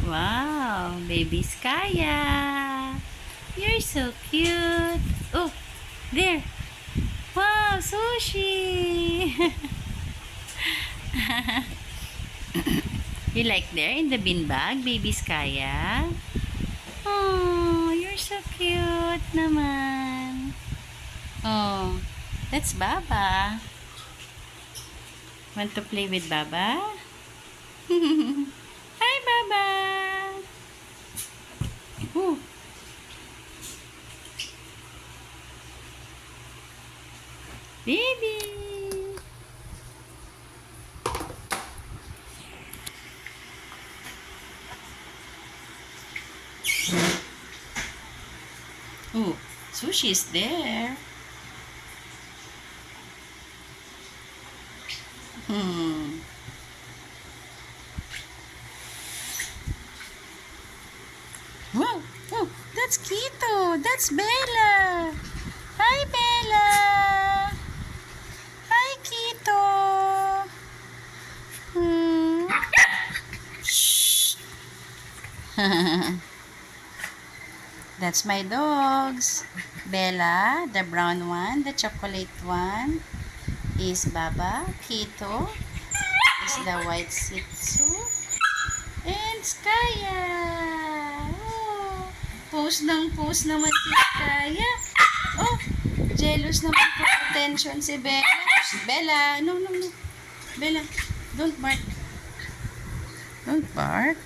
Wow, baby Skaya. You're so cute. Oh, there. Wow, sushi. You like there in the bin bag, baby Skaya? Oh, you're so cute naman. Oh, that's Baba. Want to play with Baba? Hi, Baba. Ooh. Baby. Oh, sushi is there. Hmm. Whoa, whoa, that's Kito. That's Bella. Hi, Bella. Hi, Kito. Hmm. Shh. That's my dogs. Bella, the brown one, the chocolate one, is Baba. Kito is the white Shih Tzu. And Skaya. Oh, pose naman si Skaya. Oh, jealous naman po attention si Bella. Bella, no, no, no. Bella, don't bark. Don't bark.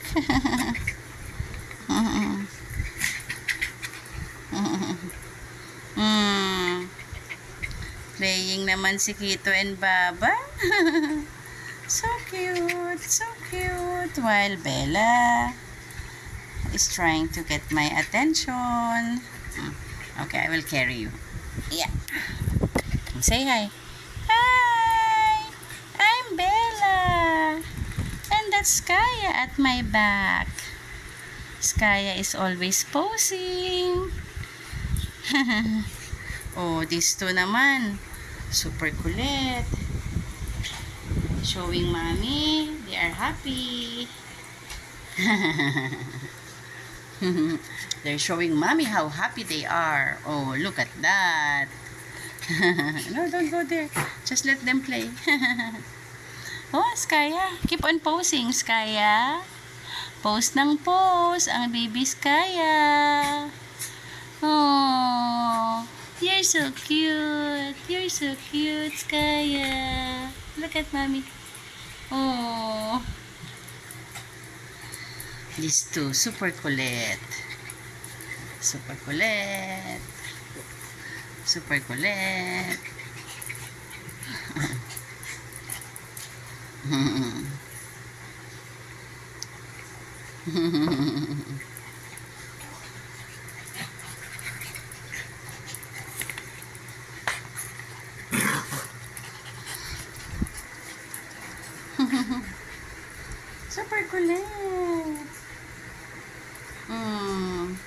Hmm. Playing naman si Kito and Baba. So cute, so cute. While Bella is trying to get my attention. Okay, I will carry you. Yeah. Say hi. Hi! I'm Bella. And that's Skaya at my back. Skaya is always posing. Oh, these two naman. Super kulit. Showing mommy. They are happy. They're showing mommy how happy they are. Oh, look at that. No, don't go there. Just let them play. Oh, Skaya. Keep on posing, Skaya. Pose ng pose ang baby Skaya. Oh, you're so cute. You're so cute, Skaya. Look at mommy. Oh. These two, super kulit. Super kulit. Super kulit. Super kulit. Mm.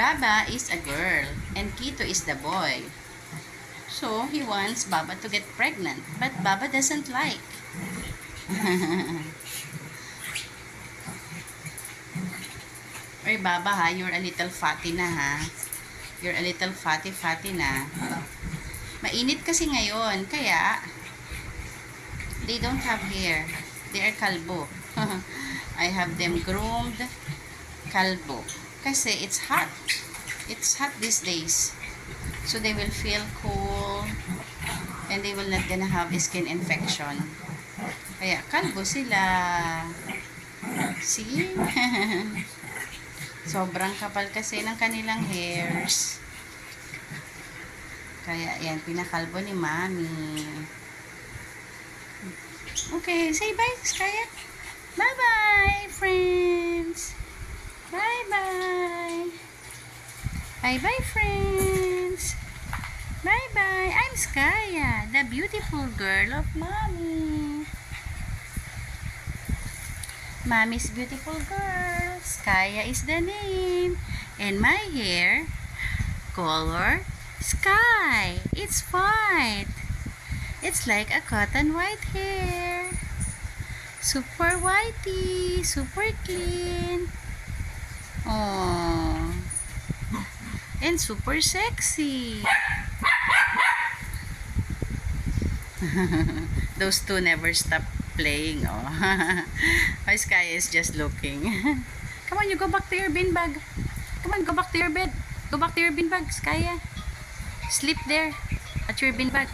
Baba is a girl and Kito is the boy. So he wants Baba to get pregnant, but Baba doesn't like. Oy, Baba ha, you're a little fatty na ha. You're a little fatty na. Mainit kasi ngayon, kaya they don't have hair. They are kalbo. I have them groomed kalbo. Kasi it's hot. It's hot these days. So they will feel cool and they will not gonna have skin infection. Kaya kalbo sila. See? Sobrang kapal kasi ng kanilang hairs. Kaya yan, pinakalbo ni Mami. Okay, say bye, Skaya. Bye-bye, friends. Bye-bye. Bye-bye, friends. Bye-bye. I'm Skaya, the beautiful girl of Mommy. Mommy's beautiful girl. Skaya is the name. And my hair color Sky, it's white. It's like a cotton white hair. Super whitey, super clean. Oh, and super sexy. Those two never stop playing. Oh, my Sky is just looking. Come on, you go back to your beanbag. Come on, go back to your bed. Go back to your beanbag, Skya. Sleep there at your beanbag.